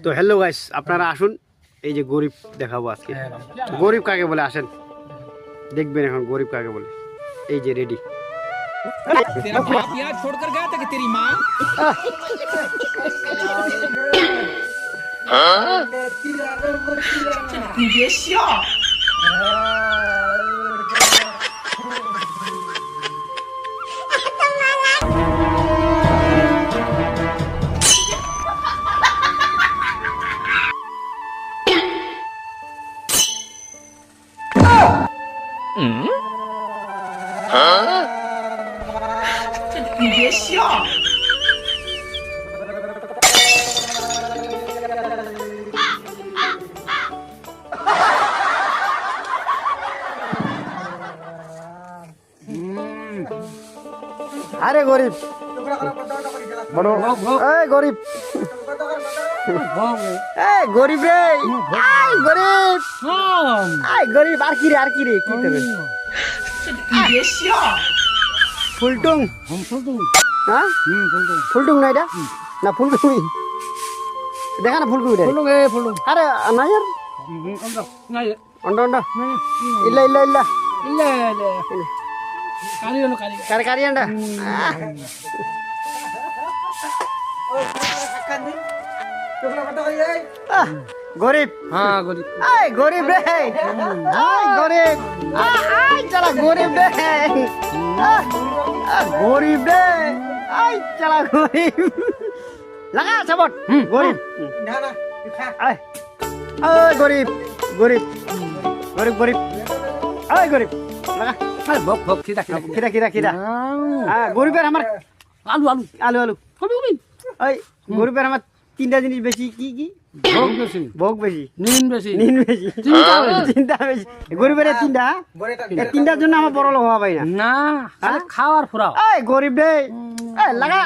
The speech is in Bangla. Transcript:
তো হ্যালো গাইস, আপনারা আসুন, এই যে গরিব দেখাবো আজকে। গরিব কাকে বলে আসেন দেখবেন এখন গরিব কাকে বলে। এই যে রেডি। तेरा बाप यहाँ छोड़कर गया था कि तेरी माँ? আরে গরিব বলো, এই গরিব, এই গরিব রে, এই গরিব, এই গরিব। আর কি রে, আর কি রে, কি দেবে? ফুলটুং, হ্যাঁ ফুলটুং না এটা, না ফুলটুমি দেখা না, ফুলটুমি রে। আরে না यार, অন্ড ಇಲ್ಲ ಇಲ್ಲ ಇಲ್ಲ কারে কারি আন্ডা গরিব। হ্যাঁ গরিব, এই গরিব রে, এই গরিব, এই চালা গরিব রে, গরিব রে, এই চালা গরিব লাগা সাবট গরিব। এই গরিব গরিব গরিব গরিব, এই গরিব লাগা খিদা খিদা খিদা। গরিবের আমার আলু আলু আলু আলু। এই গরিবের আমার তিনটা জিনিস বেশি, কি কি? ভোগ বেশি, নিন বেশি, চিন্তা বেশি। গরিবের তিনটা, এই তিনটার জন্য আমার বড় লোক হওয়া পাই না, খাওয়ার ফুরাও। এই গরিব রে, লাগা